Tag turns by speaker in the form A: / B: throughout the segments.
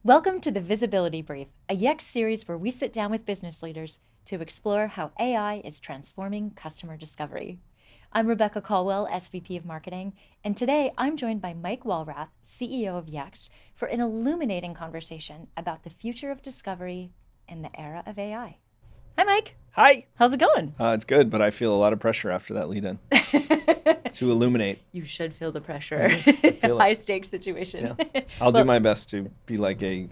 A: Welcome to the Visibility Brief, a Yext series where we sit down with business leaders to explore how AI is transforming customer discovery. I'm Rebecca Colwell, SVP of Marketing, and today I'm joined by Mike Walrath, CEO of Yext, for an illuminating conversation about the future of discovery in the era of AI. Hi, Mike.
B: Hi.
A: How's it going?
B: It's good, but I feel a lot of pressure after that lead-in to illuminate.
A: You should feel the pressure.
B: Feel it.
A: High stakes situation.
B: Yeah. I'll do my best to be like a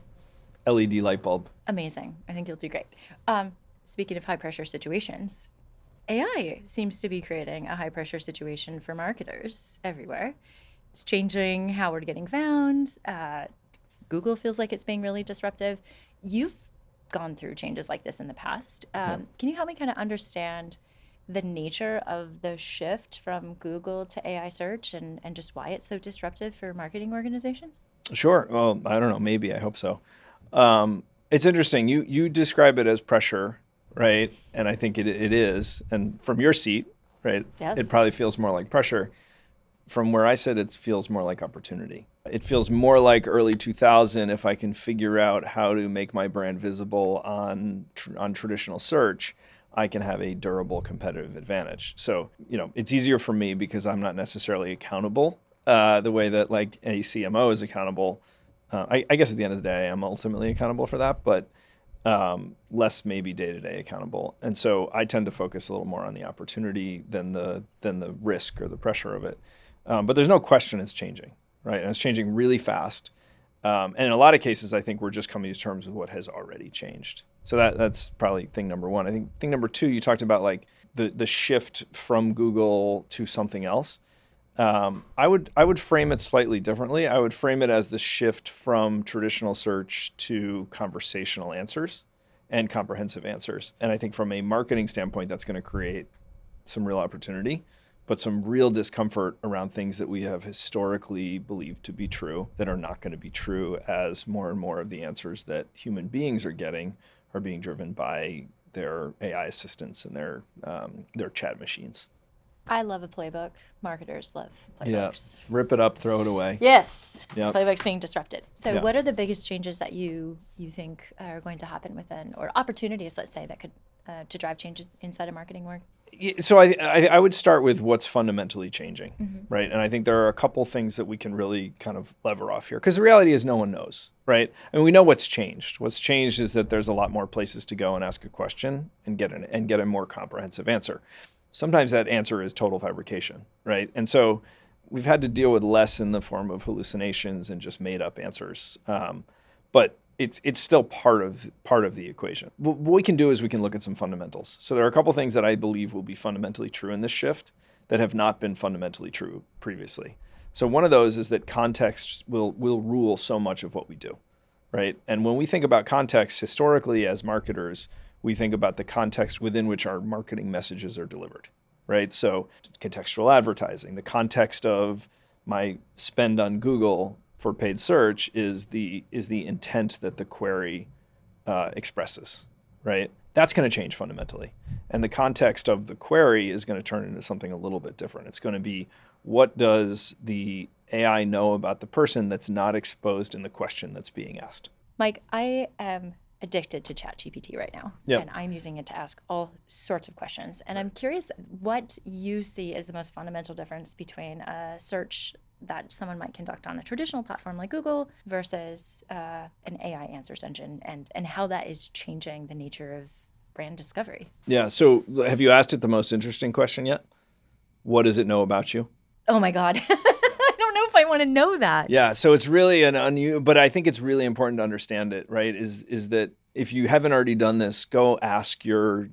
B: LED light bulb.
A: Amazing. I think you'll do great. Speaking of high pressure situations, AI seems to be creating a high pressure situation for marketers everywhere. It's changing how we're getting found. Google feels like it's being really disruptive. You've gone through changes like this in the past. Can you help me kind of understand the nature of the shift from Google to AI search and just why it's so disruptive for marketing organizations?
B: Sure. Well, I don't know. Maybe. I hope so. It's interesting. You describe it as pressure, right? And I think it is. And from your seat, right,
A: Yes.
B: It probably feels more like pressure. From where I sit, it feels more like opportunity. It feels more like early 2000 if I can figure out how to make my brand visible on traditional search, I can have a durable competitive advantage. So, it's easier for me because I'm not necessarily accountable the way that like a CMO is accountable. I guess at the end of the day, I'm ultimately accountable for that, but less maybe day-to-day accountable. And so I tend to focus a little more on the opportunity than the risk or the pressure of it. But there's no question it's changing, right? And it's changing really fast. And in a lot of cases, I think we're just coming to terms with what has already changed. So that's probably thing number one. I think thing number two, you talked about like the shift from Google to something else. I would frame it slightly differently. I would frame it as the shift from traditional search to conversational answers and comprehensive answers. And I think from a marketing standpoint, that's going to create some real opportunity, but some real discomfort around things that we have historically believed to be true that are not going to be true as more and more of the answers that human beings are getting are being driven by their AI assistants and their chat machines.
A: I love a playbook. Marketers love playbooks.
B: Yeah. Rip it up, throw it away.
A: Yes.
B: Yep.
A: Playbooks being disrupted. So
B: Yeah.
A: what are the biggest changes that you think are going to happen within, or opportunities, let's say, that could to drive changes inside of marketing work?
B: So I would start with what's fundamentally changing, right? And I think there are a couple things that we can really kind of lever off here, because the reality is no one knows, right? I mean, we know what's changed. What's changed is that there's a lot more places to go and ask a question and get a more comprehensive answer. Sometimes that answer is total fabrication, right? And so we've had to deal with less in the form of hallucinations and just made up answers. But it's still part of the equation. What we can do is we can look at some fundamentals. So there are a couple things that I believe will be fundamentally true in this shift that have not been fundamentally true previously. So one of those is that context will rule so much of what we do, right? And when we think about context historically as marketers, we think about the context within which our marketing messages are delivered, right? So contextual advertising, the context of my spend on Google for paid search is the intent that the query expresses, right? That's going to change fundamentally. And the context of the query is going to turn into something a little bit different. It's going to be, what does the AI know about the person that's not exposed in the question that's being asked?
A: Mike, I am addicted to ChatGPT right now.
B: Yep.
A: And I'm using it to ask all sorts of questions. And I'm curious what you see as the most fundamental difference between a search that someone might conduct on a traditional platform like Google versus an AI answers engine, and how that is changing the nature of brand discovery.
B: Yeah. So have you asked it the most interesting question yet? What does it know about you?
A: Oh my God. I don't know if I want to know that.
B: Yeah. So it's really but I think it's really important to understand it, right? Is that if you haven't already done this, go ask your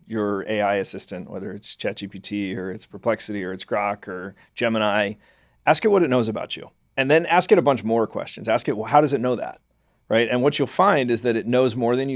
B: AI assistant, whether it's ChatGPT or it's Perplexity or it's Grok or Gemini. Ask it what it knows about you, and then ask it a bunch more questions. Ask it, well, how does it know that, right? And what you'll find is that it knows more than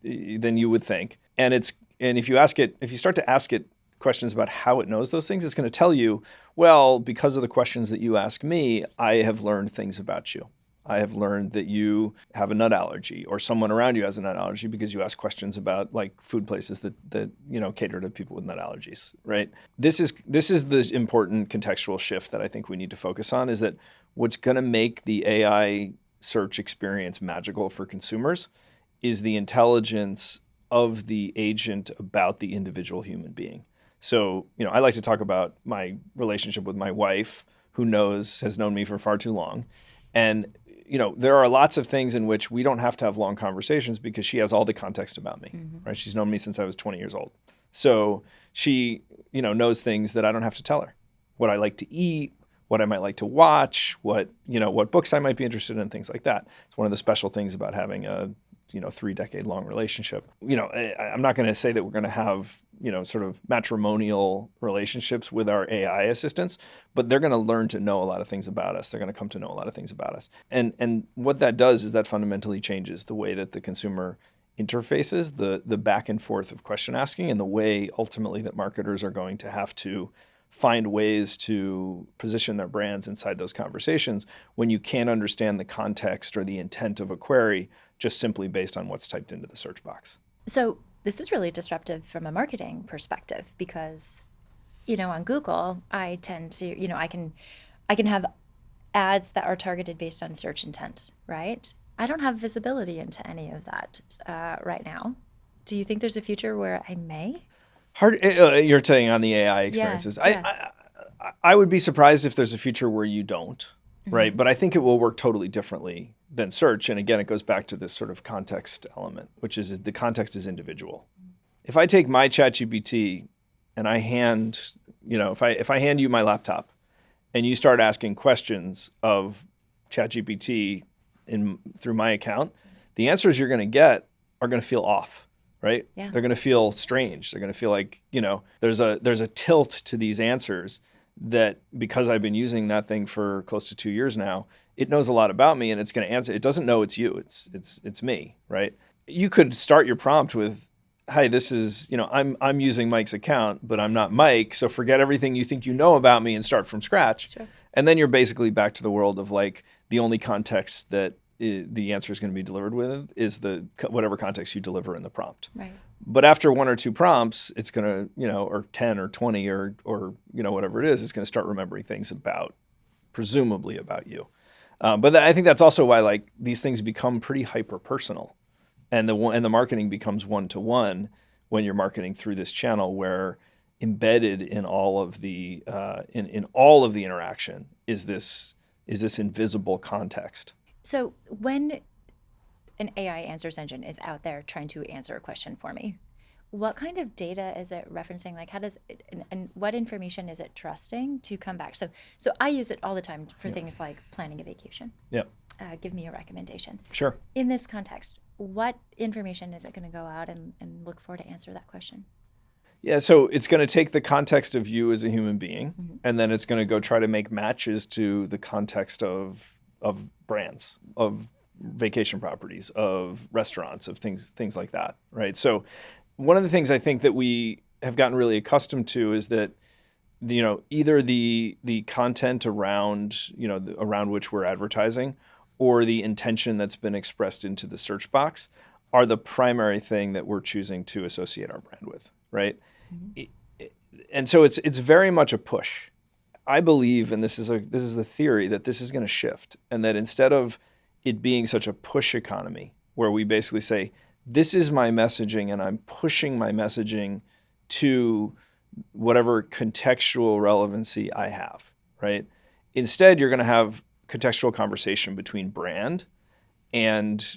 B: than you would think. And if you start to ask it questions about how it knows those things, it's going to tell you, well, because of the questions that you ask me, I have learned things about you. I have learned that you have a nut allergy, or someone around you has a nut allergy because you ask questions about like food places that cater to people with nut allergies, right? This is the important contextual shift that I think we need to focus on, is that what's going to make the AI search experience magical for consumers is the intelligence of the agent about the individual human being. So, I like to talk about my relationship with my wife, who has known me for far too long. And, there are lots of things in which we don't have to have long conversations because she has all the context about me, right? She's known me since I was 20 years old. So she, knows things that I don't have to tell her. What I like to eat, what I might like to watch, what books I might be interested in, things like that. It's one of the special things about having a 3-decade-long relationship. I'm not going to say that we're going to have, sort of matrimonial relationships with our AI assistants, but they're going to learn to know a lot of things about us. They're going to come to know a lot of things about us. And what that does is that fundamentally changes the way that the consumer interfaces, the back and forth of question asking, and the way ultimately that marketers are going to have to find ways to position their brands inside those conversations when you can't understand the context or the intent of a query just simply based on what's typed into the search box.
A: So this is really disruptive from a marketing perspective because, on Google, I tend to, I can have ads that are targeted based on search intent, right? I don't have visibility into any of that right now. Do you think there's a future where I may?
B: You're saying on the AI experiences.
A: Yeah.
B: I would be surprised if there's a future where you don't, right? But I think it will work totally differently than search. And again, it goes back to this sort of context element, which is the context is individual. If I take my ChatGPT and I hand, if I hand you my laptop and you start asking questions of ChatGPT through my account, the answers you're going to get are going to feel off. Right?
A: Yeah.
B: They're going to feel strange. They're going to feel like, there's a tilt to these answers that because I've been using that thing for close to 2 years now, it knows a lot about me and it's going to answer. It doesn't know it's you. It's me, right? You could start your prompt with, "Hi, this is, I'm using Mike's account, but I'm not Mike. So forget everything you think you know about me and start from scratch."
A: Sure.
B: And then you're basically back to the world of like the only context that the answer is going to be delivered with is whatever context you deliver in the prompt.
A: Right.
B: But after 1 or 2 prompts, it's going to, or 10 or 20 or whatever it is, it's going to start remembering things presumably about you. But I think that's also why like these things become pretty hyper personal, and the marketing becomes one-to-one when you're marketing through this channel where embedded in all of the in all of the interaction is this invisible context.
A: So when an AI answers engine is out there trying to answer a question for me, what kind of data is it referencing? Like, how does it, and what information is it trusting to come back? So I use it all the time for things like planning a vacation.
B: Yep.
A: Give me a recommendation.
B: Sure.
A: In this context, what information is it going to go out and look for to answer that question?
B: Yeah, so it's going to take the context of you as a human being, and then it's going to go try to make matches to the context of brands, of vacation properties, of restaurants, of things like that, right? So one of the things I think that we have gotten really accustomed to is that either the content around around which we're advertising or the intention that's been expressed into the search box are the primary thing that we're choosing to associate our brand with, right? And so it's very much a push. I believe, and this is the theory, that this is going to shift, and that instead of it being such a push economy where we basically say, this is my messaging and I'm pushing my messaging to whatever contextual relevancy I have, right? Instead, you're going to have contextual conversation between brand and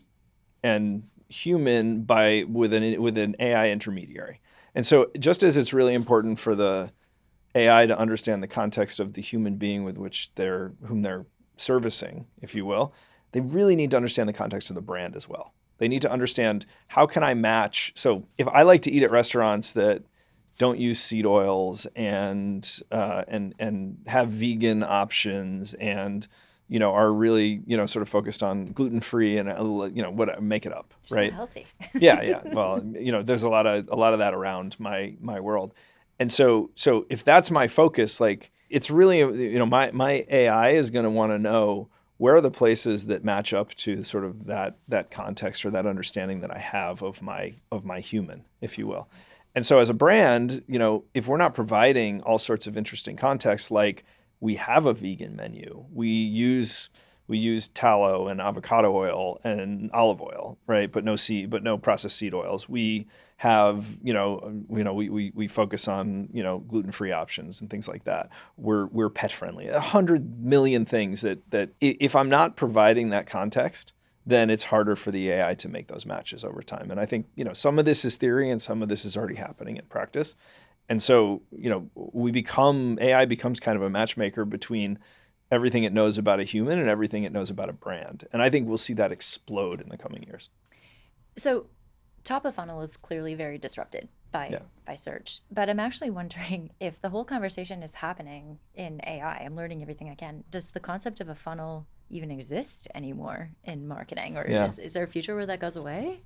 B: human with an AI intermediary. And so just as it's really important for the AI to understand the context of the human being with whom they're servicing, if you will, they really need to understand the context of the brand as well. They need to understand, how can I match? So if I like to eat at restaurants that don't use seed oils and have vegan options and are really sort of focused on gluten-free and what, make it up,
A: Just
B: right?
A: not healthy.
B: Yeah. Well, there's a lot of that around my world. And so if that's my focus, like it's really, my AI is going to want to know where are the places that match up to sort of that context or that understanding that I have of my human, if you will. And so as a brand, if we're not providing all sorts of interesting context, like we have a vegan menu, we use We use tallow and avocado oil and olive oil, right? But no processed seed oils. We have, we focus on, gluten-free options and things like that. We're pet friendly. 100 million things that if I'm not providing that context, then it's harder for the AI to make those matches over time. And I think, some of this is theory and some of this is already happening in practice. And so, AI becomes kind of a matchmaker between everything it knows about a human and everything it knows about a brand. And I think we'll see that explode in the coming years.
A: So top of funnel is clearly very disrupted by search. But I'm actually wondering if the whole conversation is happening in AI. I'm learning everything I can. Does the concept of a funnel even exist anymore in marketing? Or is there a future where that goes away?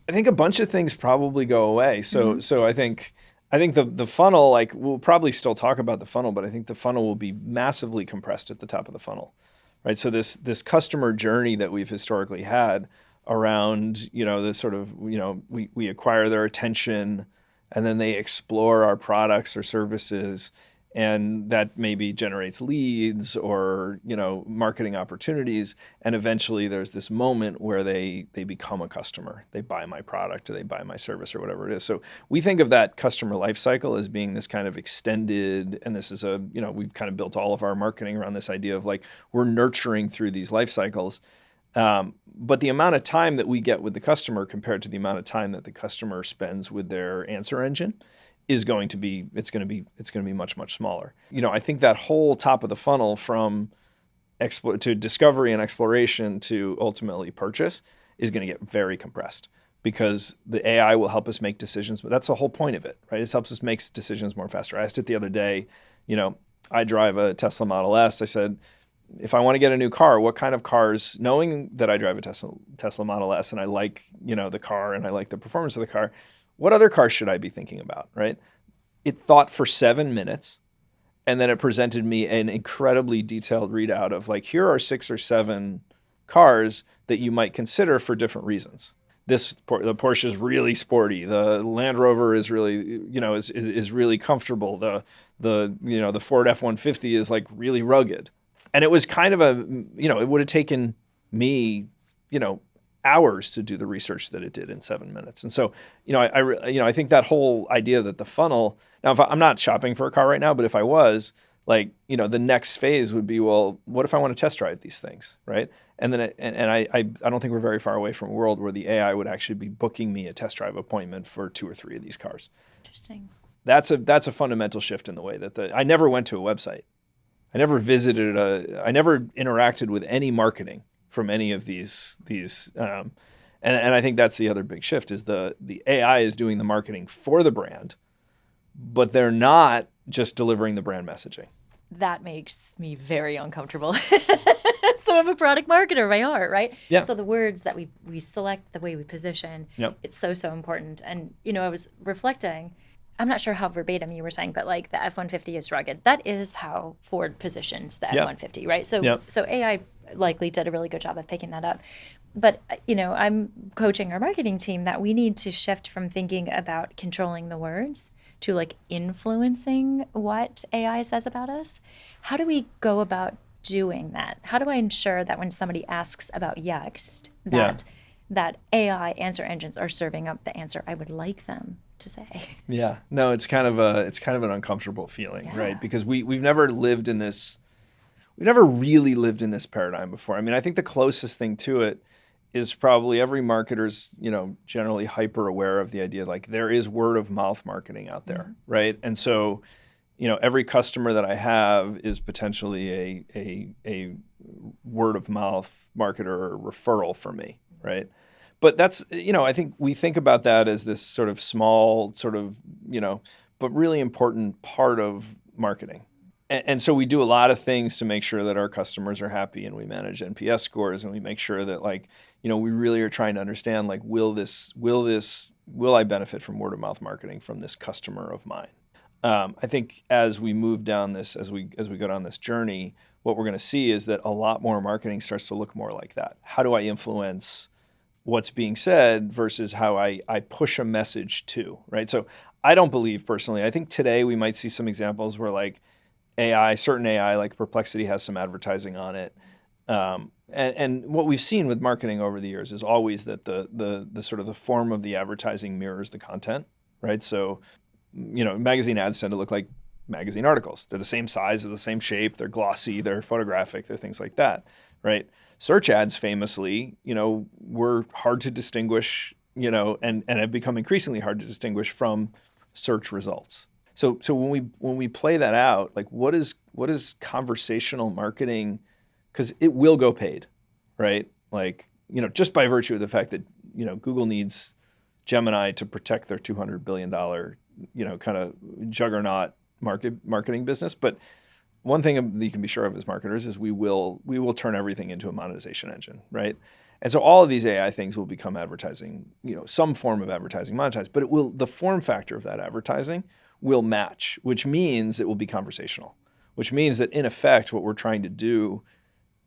B: I think a bunch of things probably go away. So I think the funnel, like, we'll probably still talk about the funnel, but I think the funnel will be massively compressed at the top of the funnel, right? So this customer journey that we've historically had around, the sort of, we acquire their attention and then they explore our products or services, and that maybe generates leads or, marketing opportunities. And eventually there's this moment where they become a customer. They buy my product or they buy my service or whatever it is. So we think of that customer life cycle as being this kind of extended, and this is we've kind of built all of our marketing around this idea of like, we're nurturing through these life cycles. But the amount of time that we get with the customer compared to the amount of time that the customer spends with their answer engine is going to be much, much smaller. I think that whole top of the funnel from to discovery and exploration to ultimately purchase is going to get very compressed, because the AI will help us make decisions. But that's the whole point of it, right? It helps us make decisions more faster. I asked it the other day, I drive a Tesla Model S. I said, if I want to get a new car, what kind of cars, knowing that I drive a Tesla Model S and I like, the car and I like the performance of the car, what other cars should I be thinking about, right? It thought for 7 minutes, and then it presented me an incredibly detailed readout of like, here are 6 or 7 cars that you might consider for different reasons. The Porsche is really sporty. The Land Rover is really, is really comfortable. The Ford F-150 is like really rugged. And it was kind of it would have taken me, hours to do the research that it did in 7 minutes. And so, I think that whole idea that the funnel, now if I'm not shopping for a car right now, but if I was, like, the next phase would be, well, what if I want to test drive these things, right? And then I don't think we're very far away from a world where the AI would actually be booking me a test drive appointment for 2 or 3 of these cars.
A: Interesting.
B: That's a fundamental shift in the way that I never went to a website. I never I never interacted with any marketing from any of these, and I think that's the other big shift is the AI is doing the marketing for the brand, but they're not just delivering the brand messaging.
A: That makes me very uncomfortable. So I'm a product marketer by heart, right?
B: Yeah.
A: So the words that we select, the way we position, it's so important. And, I was reflecting, I'm not sure how verbatim you were saying, but like the F-150 is rugged. That is how Ford positions the F-150, right? So AI likely did a really good job of picking that up. But, I'm coaching our marketing team that we need to shift from thinking about controlling the words to like influencing what AI says about us. How do we go about doing that? How do I ensure that when somebody asks about Yext, that AI answer engines are serving up the answer I would like them to say?
B: Yeah, no, it's kind of an uncomfortable feeling, right? Because we've never lived in this, we've never really lived in this paradigm before. I mean, I think the closest thing to it is probably every marketer's, generally hyper aware of the idea, like there is word of mouth marketing out there, right? And so, every customer that I have is potentially a word of mouth marketer or referral for me, right? But that's, I think we think about that as this sort of small, but really important part of marketing. And so we do a lot of things to make sure that our customers are happy, and we manage NPS scores, and we make sure that, like, we really are trying to understand, like, will I benefit from word of mouth marketing from this customer of mine? I think as we move down this, as we go down this journey, what we're going to see is that a lot more marketing starts to look more like that. How do I influence what's being said versus how I push a message to, right? So I don't believe personally, I think today we might see some examples where like certain AI like Perplexity has some advertising on it. And what we've seen with marketing over the years is always that the sort of the form of the advertising mirrors the content, right? So, magazine ads tend to look like magazine articles. They're the same size, they're the same shape, they're glossy, they're photographic, they're things like that, right? Search ads famously, were hard to distinguish, and have become increasingly hard to distinguish from search results. So when we play that out, like what is conversational marketing? Because it will go paid, right? Like, just by virtue of the fact that, Google needs Gemini to protect their $200 billion, kind of juggernaut marketing business. But one thing that you can be sure of as marketers is we will turn everything into a monetization engine, right? And so all of these AI things will become advertising, some form of advertising monetized, but the form factor of that advertising will match, which means it will be conversational, which means that in effect, what we're trying to do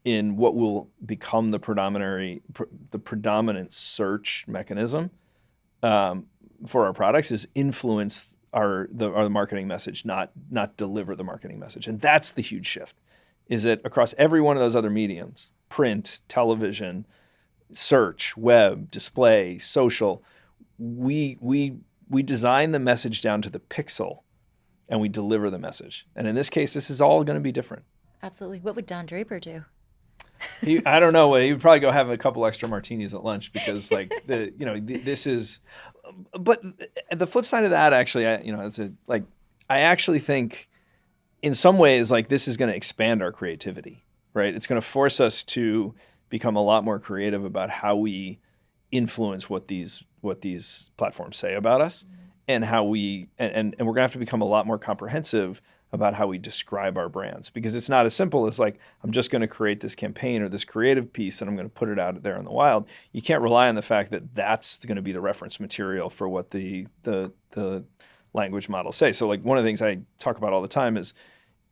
B: in what will become the predominant search mechanism for our products is influence our marketing message, not deliver the marketing message. And that's the huge shift, is that across every one of those other mediums, print, television, search, web, display, social, we design the message down to the pixel and we deliver the message. And in this case, this is all going to be different.
A: Absolutely. What would Don Draper do?
B: I don't know. He would probably go have a couple extra martinis at lunch because, like, this is. But the flip side of that, actually, I actually think, in some ways, like this is going to expand our creativity, right? It's going to force us to become a lot more creative about how we influence what these platforms say about us, and how we and we're going to have to become a lot more comprehensive about how we describe our brands, because it's not as simple as like, I'm just going to create this campaign or this creative piece and I'm going to put it out there in the wild. You can't rely on the fact that that's going to be the reference material for what the language models say. So like one of the things I talk about all the time is,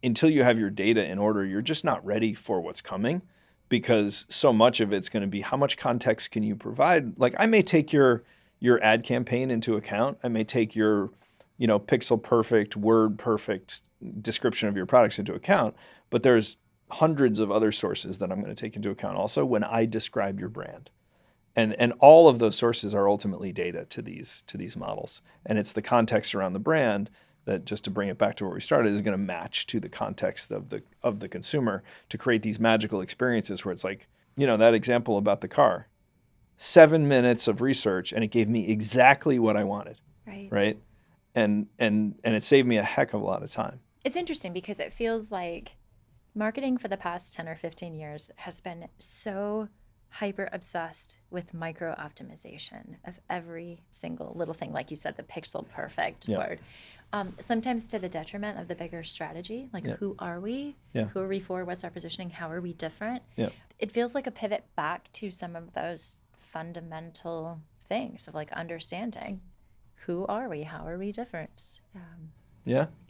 B: until you have your data in order, you're just not ready for what's coming, because so much of it's going to be how much context can you provide. Like I may take your ad campaign into account. I may take your pixel perfect, word perfect description of your products into account, but there's hundreds of other sources that I'm going to take into account also when I describe your brand. And all of those sources are ultimately data to these models. And it's the context around the brand that, just to bring it back to where we started, is going to match to the context of the consumer to create these magical experiences where it's like, that example about the car, 7 minutes of research and it gave me exactly what I wanted. Right. And it saved me a heck of a lot of time.
A: It's interesting because it feels like marketing for the past 10 or 15 years has been so hyper obsessed with micro optimization of every single little thing. Like you said, the pixel perfect word. Sometimes to the detriment of the bigger strategy. Like, who are we? Who are we for? What's our positioning? How are we different? It feels like a pivot back to some of those fundamental things of like understanding. Who are we? How are we different?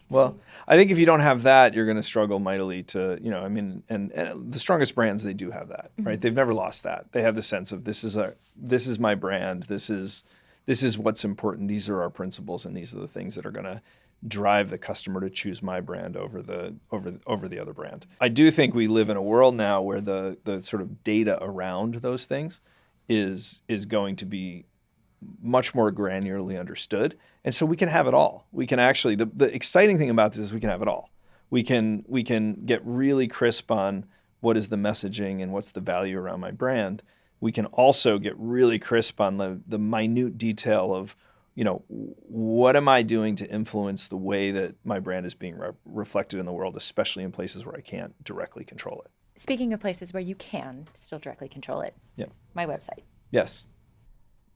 B: Well, I think if you don't have that, you're going to struggle mightily to, and the strongest brands, they do have that, right? They've never lost that. They have the sense of this is my brand. This is what's important. These are our principles, and these are the things that are going to drive the customer to choose my brand over the other brand. I do think we live in a world now where the sort of data around those things is going to be much more granularly understood. And so we can have it all. We can actually, the exciting thing about this is we can have it all. We can get really crisp on what is the messaging and what's the value around my brand. We can also get really crisp on the minute detail of, what am I doing to influence the way that my brand is being reflected in the world, especially in places where I can't directly control it.
A: Speaking of places where you can still directly control it, my website.
B: Yes.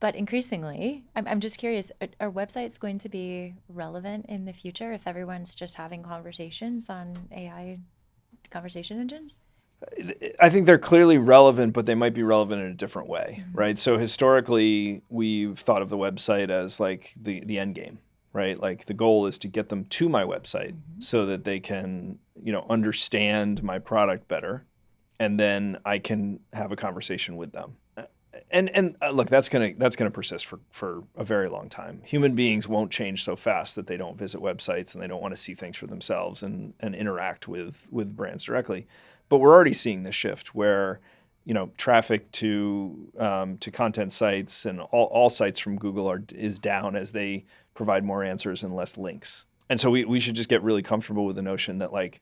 A: But increasingly, I'm just curious, are websites going to be relevant in the future if everyone's just having conversations on AI conversation engines?
B: I think they're clearly relevant, but they might be relevant in a different way, right? So historically, we've thought of the website as like the end game, right? Like the goal is to get them to my website so that they can, understand my product better, and then I can have a conversation with them. And look, that's gonna persist for a very long time. Human beings won't change so fast that they don't visit websites and they don't want to see things for themselves and interact with brands directly. But we're already seeing the shift where, traffic to content sites and all sites from Google is down as they provide more answers and less links. And so we should just get really comfortable with the notion that like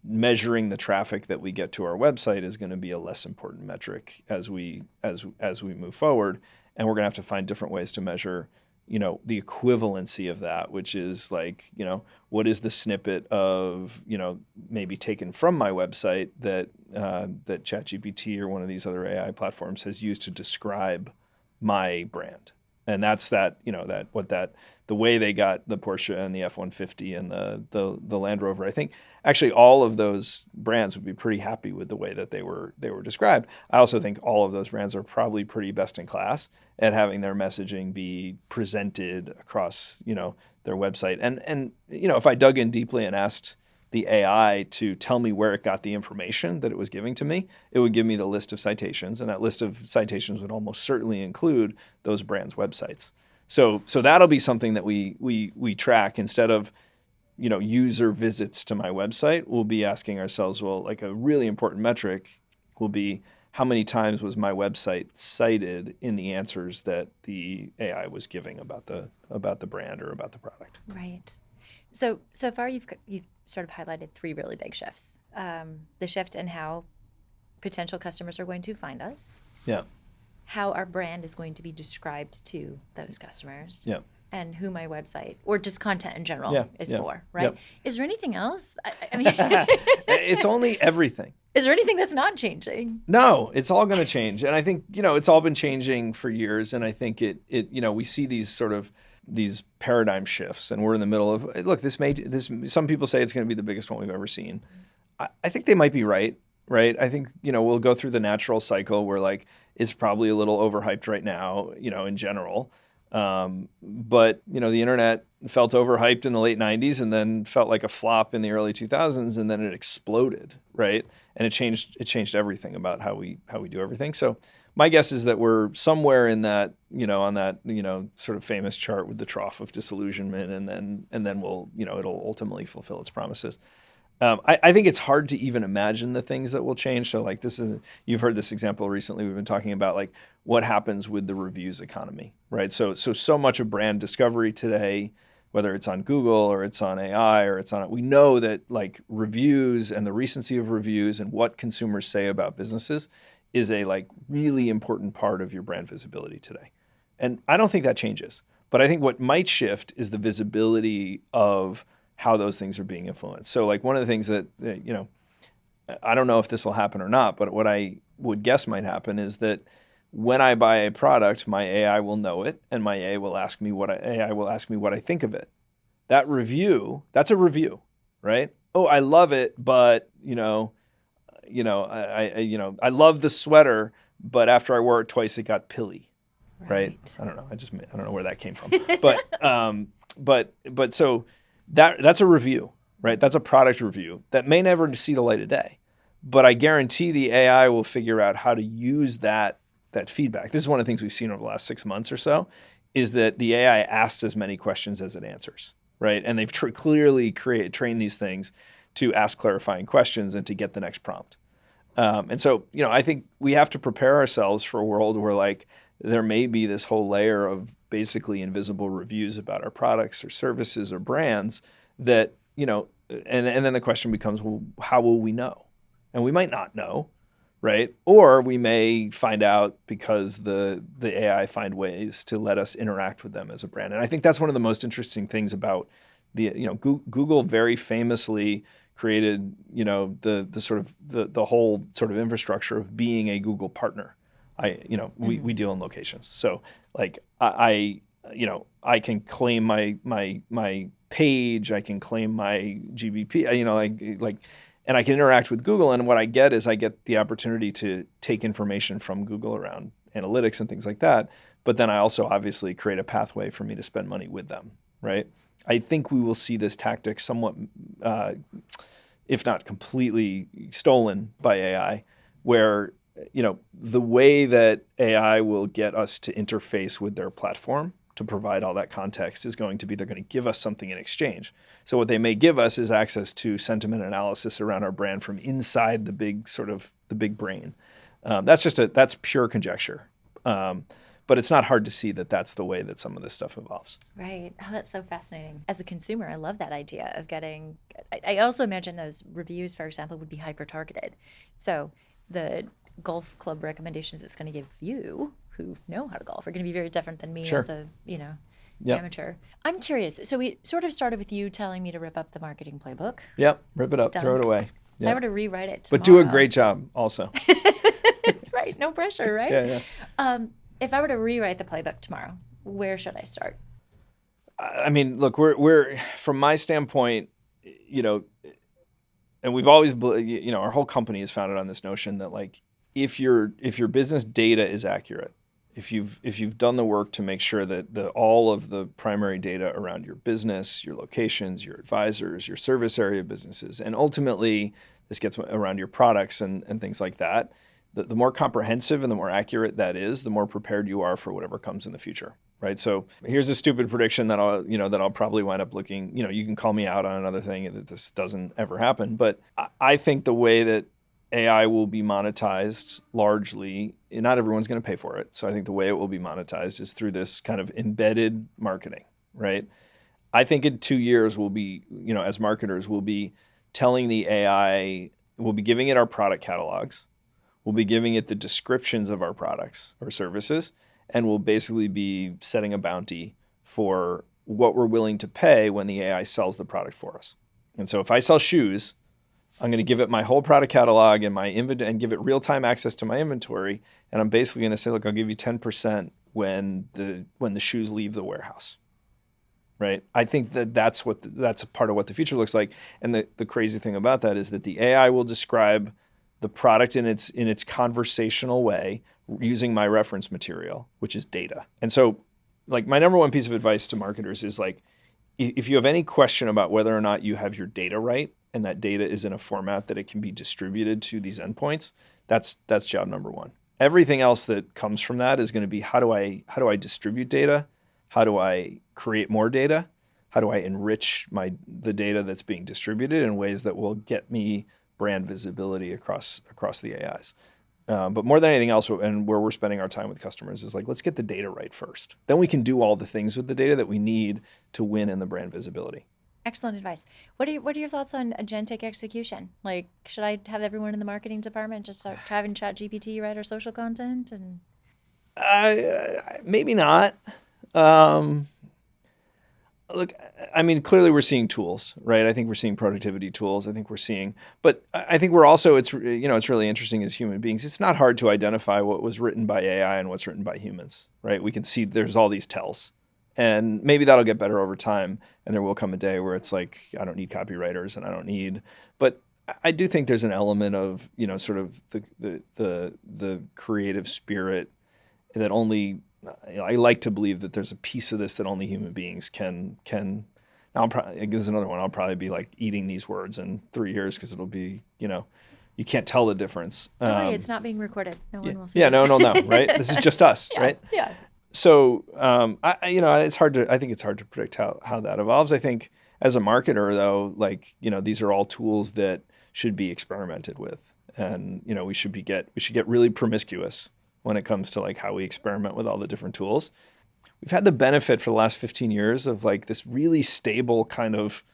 B: measuring the traffic that we get to our website is going to be a less important metric as we move forward. And we're going to have to find different ways to measure, the equivalency of that, which is like, what is the snippet of, maybe taken from my website that ChatGPT or one of these other AI platforms has used to describe my brand. And that's the way they got the Porsche and the F-150 and the Land Rover. I think actually all of those brands would be pretty happy with the way that they were described. I also think all of those brands are probably pretty best in class at having their messaging be presented across, their website. And if I dug in deeply and asked the AI to tell me where it got the information that it was giving to me, it would give me the list of citations, and that list of citations would almost certainly include those brands' websites. So that'll be something that we track instead of, user visits to my website. We'll be asking ourselves, well, like a really important metric will be how many times was my website cited in the answers that the AI was giving about the brand or about the product.
A: Right. So far you've sort of highlighted three really big shifts. The shift in how potential customers are going to find us.
B: Yeah.
A: How our brand is going to be described to those customers.
B: Yeah.
A: And who my website or just content in general is for, right?
B: Yep.
A: Is there anything else? I mean,
B: it's only everything.
A: Is there anything that's not changing?
B: No, it's all going to change. And I think, it's all been changing for years. And I think it we see these paradigm shifts, and we're in the middle of, look, some people say it's going to be the biggest one we've ever seen. I think they might be right? I think, we'll go through the natural cycle where like it's probably a little overhyped right now, in general. But, the internet felt overhyped in the late 90s and then felt like a flop in the early 2000s, and then it exploded, right? And it changed everything about how we do everything. So my guess is that we're somewhere in that, on that, sort of famous chart with the trough of disillusionment, and then we'll, it'll ultimately fulfill its promises. I think it's hard to even imagine the things that will change. So like you've heard this example recently. We've been talking about like what happens with the reviews economy, right? So much of brand discovery today, whether it's on Google or it's on AI or we know that like reviews and the recency of reviews and what consumers say about businesses is a like really important part of your brand visibility today. And I don't think that changes, but I think what might shift is the visibility of how those things are being influenced. So like one of the things that, I don't know if this will happen or not, but what I would guess might happen is that when I buy a product, my AI will know it, and my AI will ask me what I think of it. That review, that's a review, right? Oh, I love it, but I love the sweater, but after I wore it twice, it got pilly, right? I don't know. I don't know where that came from, but so that's a review, right? That's a product review that may never see the light of day, but I guarantee the AI will figure out how to use that feedback. This is one of the things we've seen over the last 6 months or so, is that the AI asks as many questions as it answers, right? And they've clearly trained these things to ask clarifying questions and to get the next prompt. And so, I think we have to prepare ourselves for a world where like there may be this whole layer of basically invisible reviews about our products or services or brands that, and then the question becomes, well, how will we know? And we might not know, right? Or we may find out because the AI find ways to let us interact with them as a brand. And I think that's one of the most interesting things about Google very famously created, the whole sort of infrastructure of being a Google partner. We deal in locations. So like I can claim my page, I can claim my GBP, and I can interact with Google. And what I get is I get the opportunity to take information from Google around analytics and things like that. But then I also obviously create a pathway for me to spend money with them, right? I think we will see this tactic somewhat, if not completely stolen by AI, where the way that AI will get us to interface with their platform to provide all that context is going to be they're going to give us something in exchange. So what they may give us is access to sentiment analysis around our brand from inside the big brain. That's pure conjecture. But it's not hard to see that that's the way that some of this stuff evolves.
A: Right. Oh, that's so fascinating. As a consumer, I love that idea of getting. I also imagine those reviews, for example, would be hyper targeted. So the golf club recommendations it's going to give you who know how to golf are going to be very different than me
B: Sure.
A: as a,
B: Yep.
A: amateur. I'm curious. So we sort of started with you telling me to rip up the marketing playbook.
B: Yep. Rip it up.
A: Done.
B: Throw it away.
A: If I
B: Yep.
A: were to rewrite it tomorrow.
B: But do a great job also.
A: Right. No pressure, right?
B: Yeah.
A: If I were to rewrite the playbook tomorrow, where should I start?
B: I mean, look, we're from my standpoint, and we've always, our whole company is founded on this notion that like, if your business data is accurate, if you've done the work to make sure that all of the primary data around your business, your locations, your advisors, your service area businesses, and ultimately this gets around your products and things like that, the more comprehensive and the more accurate that is, the more prepared you are for whatever comes in the future, right? So here's a stupid prediction that I'll probably wind up looking, you can call me out on another thing that this doesn't ever happen, but I think the way that AI will be monetized largely, not everyone's going to pay for it. So I think the way it will be monetized is through this kind of embedded marketing, right? I think in 2 years we'll be, as marketers, we'll be telling the AI, we'll be giving it our product catalogs, we'll be giving it the descriptions of our products or services, and we'll basically be setting a bounty for what we're willing to pay when the AI sells the product for us. And so if I sell shoes, I'm going to give it my whole product catalog and my inventory and give it real-time access to my inventory. And I'm basically going to say, look, I'll give you 10% when the shoes leave the warehouse. Right? I think that's a part of what the future looks like. And the crazy thing about that is that the AI will describe the product in its conversational way using my reference material, which is data. And so like my number one piece of advice to marketers is like, if you have any question about whether or not you have your data right, and that data is in a format that it can be distributed to these endpoints, that's job number one. Everything else that comes from that is going to be how do I distribute data? How do I create more data? How do I enrich the data that's being distributed in ways that will get me brand visibility across the AIs? But more than anything else, and where we're spending our time with customers is like, let's get the data right first. Then we can do all the things with the data that we need to win in the brand visibility.
A: Excellent advice. What are your thoughts on agentic execution? Like, should I have everyone in the marketing department just start having ChatGPT write our social content? And
B: maybe not. Look, I mean, clearly we're seeing tools, right? I think we're seeing productivity tools. But I think we're also, it's really interesting as human beings. It's not hard to identify what was written by AI and what's written by humans, right? We can see there's all these tells. And maybe that'll get better over time. And there will come a day where it's like, I don't need copywriters but I do think there's an element of, sort of the creative spirit that only, I like to believe that there's a piece of this that only human beings can. Now there's another one. I'll probably be like eating these words in 3 years because it'll be, you can't tell the difference.
A: Don't worry, it's not being recorded. No one will see
B: Yeah,
A: this.
B: no, right? This is just us, right?
A: Yeah.
B: So, it's hard to. I think it's hard to predict how that evolves. I think as a marketer, though, like these are all tools that should be experimented with, and we should get really promiscuous when it comes to like how we experiment with all the different tools. We've had the benefit for the last 15 years of like this really stable kind of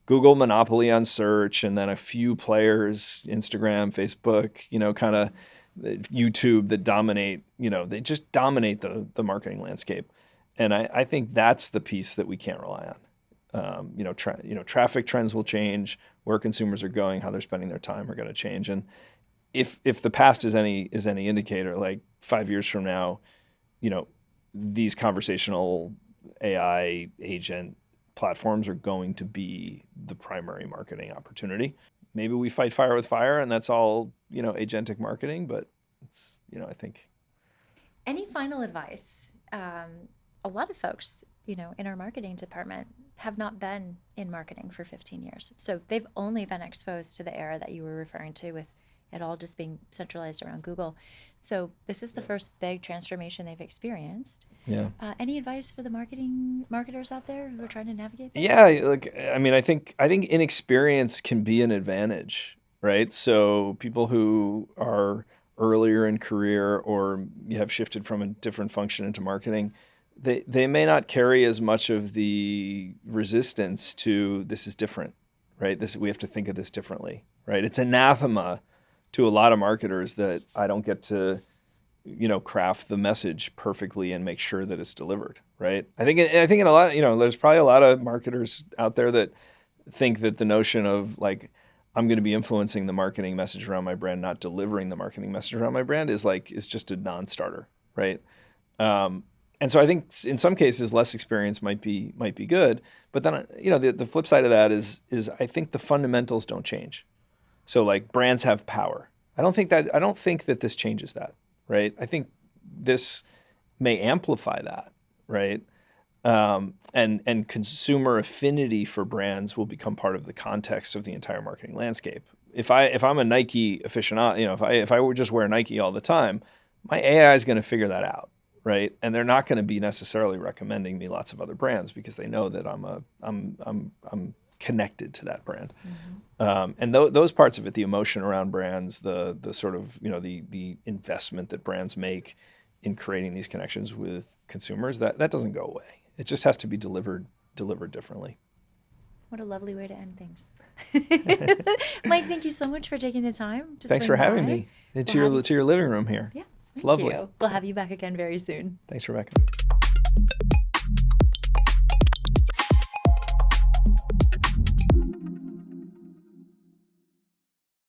B: Google monopoly on search, and then a few players, Instagram, Facebook, kind of YouTube that dominate, they just dominate the marketing landscape. And I think that's the piece that we can't rely on. Traffic trends will change, where consumers are going, how they're spending their time are going to change. And if the past is any indicator, like 5 years from now, these conversational AI agent platforms are going to be the primary marketing opportunity. Maybe we fight fire with fire and that's all, agentic marketing, but it's, I think.
A: Any final advice? A lot of folks, in our marketing department have not been in marketing for 15 years. So they've only been exposed to the era that you were referring to with it all just being centralized around Google. So this is the first big transformation they've experienced.
B: Yeah.
A: Any advice for the marketers out there who are trying to navigate this?
B: Yeah, look, I mean, I think inexperience can be an advantage, right? So people who are earlier in career or you have shifted from a different function into marketing, they may not carry as much of the resistance to this is different, right? This we have to think of this differently, right? It's anathema to a lot of marketers that I don't get to craft the message perfectly and make sure that it's delivered, right? I think in a lot, there's probably a lot of marketers out there that think that the notion of like I'm going to be influencing the marketing message around my brand, not delivering the marketing message around my brand is just a non-starter, right? And so I think in some cases less experience might be good, but then the flip side of that is I think the fundamentals don't change. So like brands have power. I don't think that this changes that, right? I think this may amplify that, right? And consumer affinity for brands will become part of the context of the entire marketing landscape. If I'm a Nike aficionado, if I would just wear Nike all the time, my AI is going to figure that out, right? And they're not going to be necessarily recommending me lots of other brands because they know that I'm connected to that brand. And those parts of it, the emotion around brands, the sort of the investment that brands make in creating these connections with consumers, that doesn't go away. It just has to be delivered differently.
A: What a lovely way to end things. Mike, thank you so much for taking the time to
B: Thanks
A: swing
B: for having
A: by.
B: me to your living room here.
A: Yes,
B: It's
A: thank
B: lovely.
A: you. We'll have you back again very soon.
B: Thanks, Rebecca.